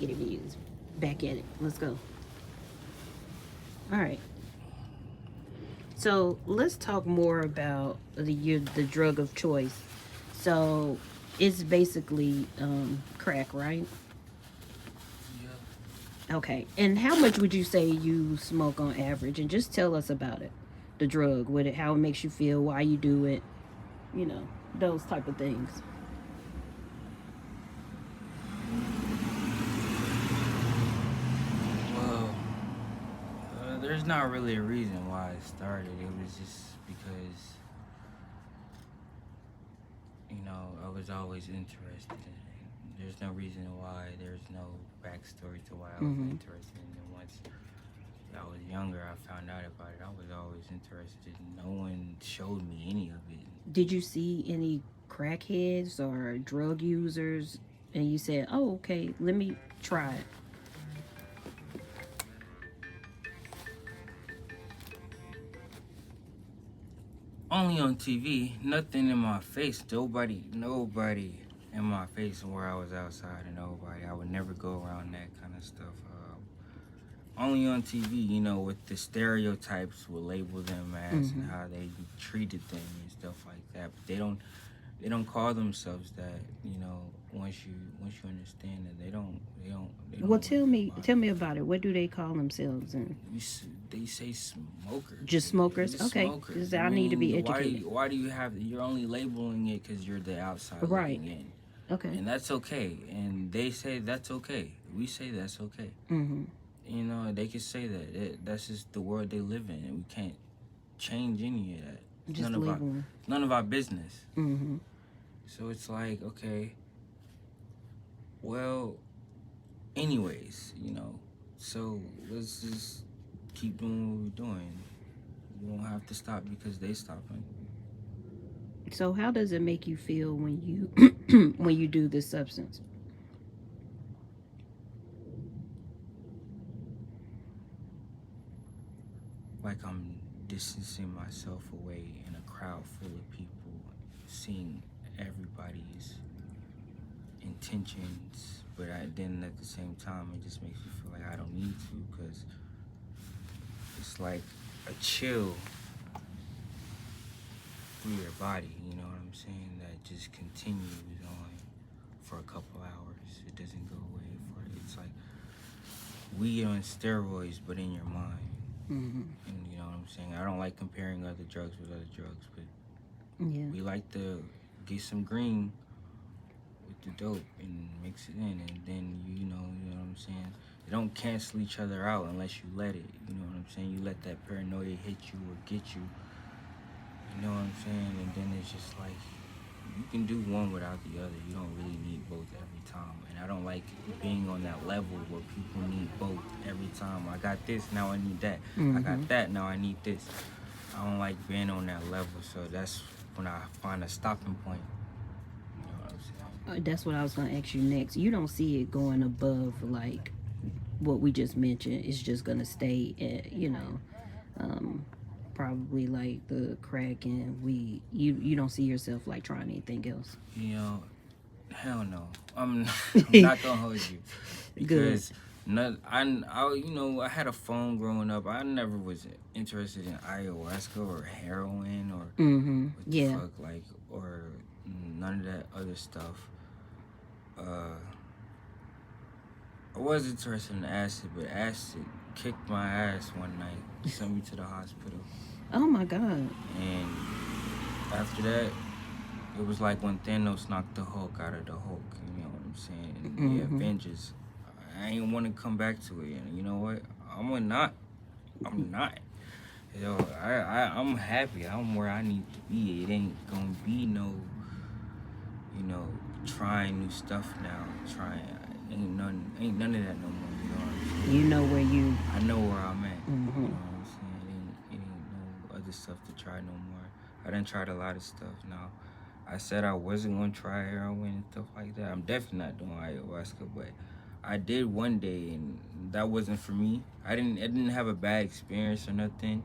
Get it views. Back at it. Let's go. All right. So let's talk more about the drug of choice. So it's basically crack, right? Yeah. Okay. And how much would you say you smoke on average? And just tell us about it. The drug, what it, how it makes you feel, why you do it, you know, those type of things. Well, there's not really a reason why it started. It was just because, I was always interested in it. There's no reason why. There's no backstory to why I was Mm-hmm. interested in it. Once I was younger, I found out about it. I was always interested. No one showed me any of it. Did you see any crackheads or drug users and you said, oh, okay, let me try it? Only on TV, nothing in my face. Nobody in my face where I was outside and nobody. I would never go around that kind of stuff. Only on TV, with the stereotypes will label them as and Mm-hmm. how they treated them and stuff like that. But they don't call themselves that. Once you understand that they don't Well, live that tell life. me about it. What do they call themselves? And They say smokers. just smokers? Just Okay, smokers. because I I need to be mean, educated. why do you have? You're only labeling it because you're the outside Right. looking in, Okay. and that's okay. And they say that's okay. We say that's okay. Mm-hmm. They can say that. That's just the world they live in, and we can't change any of that. It's Just leave them. none of our business. Mm-hmm. So it's like, okay, well, anyways, so let's just keep doing what we're doing. You won't have to stop because they stopping. So how does it make you feel when you when you do this substance? Like I'm distancing myself away in a crowd full of people, seeing everybody's intentions, but then at the same time, it just makes me feel like I don't need to because it's like a chill through your body, you know what I'm saying? That just continues on for a couple hours. It doesn't go away it's like weed on steroids, but in your mind. Mm-hmm. And you know what I'm saying? I don't like comparing other drugs with other drugs, but Yeah. we like to get some green with the dope and mix it in, and then you know what I'm saying? They don't cancel each other out unless you let it. You know what I'm saying? You let that paranoia hit you or get you. You know what I'm saying? And then it's just like you can do one without the other. You don't really need both every time. And I don't like being on that level where people need both every time. I got this, now I need that. I Mm-hmm. got that, now I need this. I don't like being on that level, so that's when I find a stopping point. You know what I'm saying? That's what I was gonna ask you next. You don't see it going above like what we just mentioned. It's just gonna stay at um, probably like the crack and weed. You don't see yourself like trying anything else. You know, hell no. I'm not gonna hold you Good. because I had a phone growing up. I never was interested in ayahuasca or heroin or Mm-hmm. what the Yeah. fuck or none of that other stuff. Uh, I was interested in acid, but acid kicked my ass one night, sent me to the hospital, Oh my God. and after that, it was like when Thanos knocked the Hulk out of the Hulk. You know what I'm saying? And the Mm-hmm. Avengers. I ain't want to come back to it, and you know what? I'm not. I'm happy. I'm where I need to be. It ain't gonna be no, you know, trying new stuff now. Ain't none of that no more. You know what I'm You saying? know where you. I know where I'm at. You Mm-hmm. know what I'm saying? It ain't no other stuff to try no more. I done tried a lot of stuff now. I said I wasn't gonna try heroin and stuff like that. I'm definitely not doing ayahuasca, but I did one day, and that wasn't for me. I didn't have a bad experience or nothing.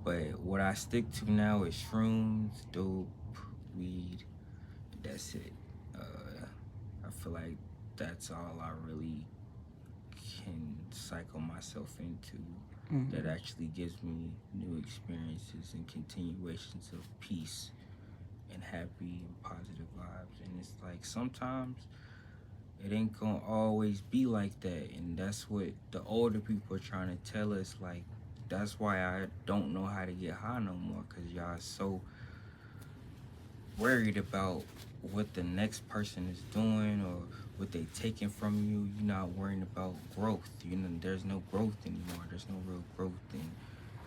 But what I stick to now is shrooms, dope, weed. That's it. I feel like that's all I really cycle myself into Mm-hmm. that actually gives me new experiences and continuations of peace and happy and positive vibes. And it's like sometimes it ain't gonna always be like that, and that's what the older people are trying to tell us. Like, that's why I don't know how to get high no more, because y'all so worried about what the next person is doing or what they taking from you. You're not worrying about growth. You know, there's no growth anymore. There's no real growth, and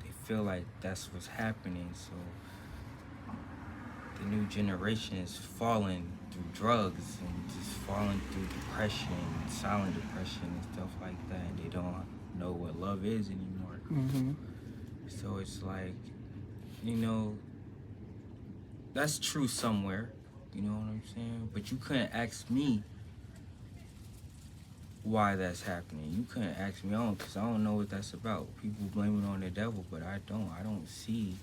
they feel like that's what's happening. So the new generation is falling through drugs and just falling through depression, silent depression and stuff like that. They don't know what love is anymore. Mm-hmm. So it's like, you know, that's true somewhere. You know what I'm saying? But you couldn't ask me why that's happening. You couldn't ask me on, because I don't know what that's about. People blame it on the devil, but I don't. I don't see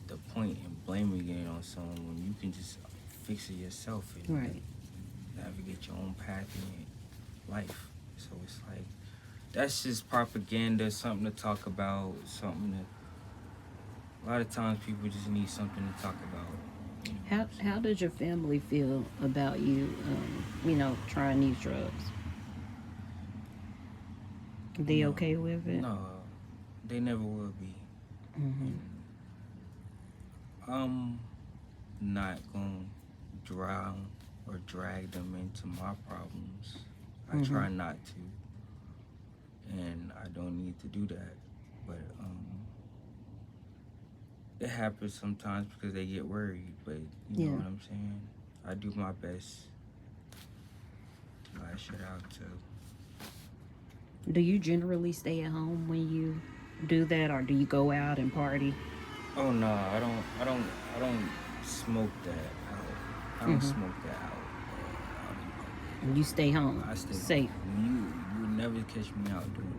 the point in blaming it on someone when you can just fix it yourself and Right. navigate your own path in life. So it's like, that's just propaganda, something to talk about, something that a lot of times people just need something to talk about. You know? How does your family feel about you, trying these drugs? They No, okay with it? no, they never will be. Mm-hmm. I'm not gonna drown or drag them into my problems. I Mm-hmm. try not to, and I don't need to do that. But it happens sometimes because they get worried. But you know Yeah. what I'm saying? I do my best to lash it out too. Do you generally stay at home when you do that, or do you go out and party? Oh no, I don't smoke that out. I don't Mm-hmm. smoke that out in And you stay home, public. I stay home. safe. You would never catch me out doing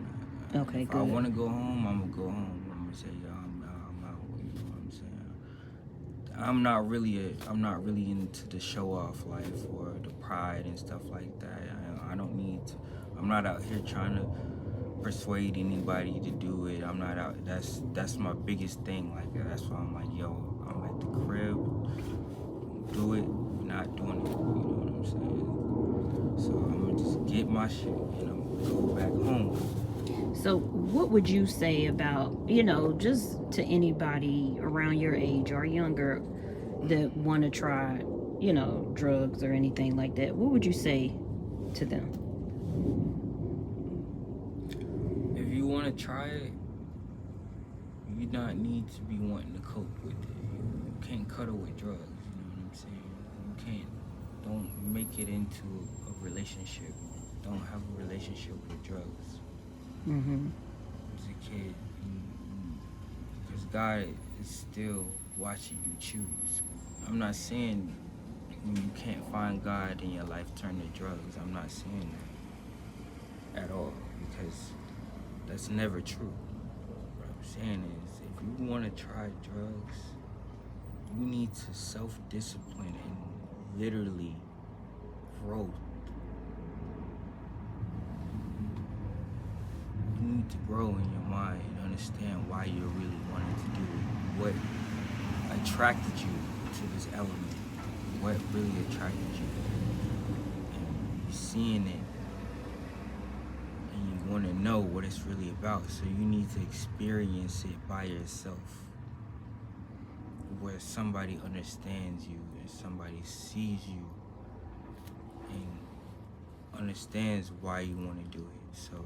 that. And Okay, if I good. want to go home, I'm gonna go home. I'm gonna say, yo, I'm out. You know what I'm saying? I'm not really into the show off life or the pride and stuff like that. I don't need to. I'm not out here trying to persuade anybody to do it. I'm not out. That's my biggest thing. Like, that's why I'm like, yo, I'm at the crib. Do it. We're not doing it. You know what I'm saying? So I'm gonna just get my shit and I'm gonna go back home. So, what would you say about, just to anybody around your age or younger that want to try, drugs or anything like that? What would you say to them? If you want to try it, you not need to be wanting to cope with it. You can't cuddle with drugs. You know what I'm saying? You can't. Don't make it into a relationship. Don't have a relationship with drugs. Mm-hmm. As a kid, because God is still watching you choose. I'm not saying when you can't find God in your life, turn to drugs. I'm not saying that at all, because that's never true. What I'm saying is, if you want to try drugs, you need to self-discipline and literally grow. You need to grow in your mind and understand why you're really wanting to do it. What attracted you to this element? What really attracted you? And you're seeing it, and you want to know what it's really about. So you need to experience it by yourself, where somebody understands you and somebody sees you and understands why you want to do it. So,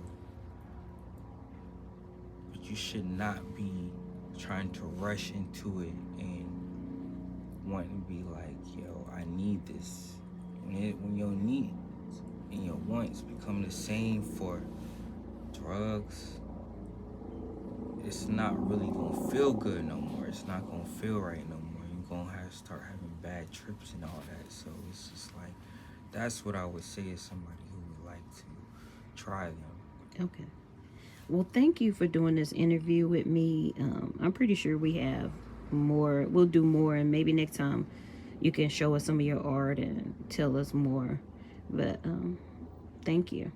but you should not be trying to rush into it and wanting to be like, yo, I need this. When your needs and your wants become the same for drugs, it's not really gonna feel good no more. It's not gonna feel right no more. You're gonna have to start having bad trips and all that. So it's just like, that's what I would say to somebody who would like to try them. Okay. Well, thank you for doing this interview with me. I'm pretty sure we have more. We'll do more, and maybe next time you can show us some of your art and tell us more. But thank you.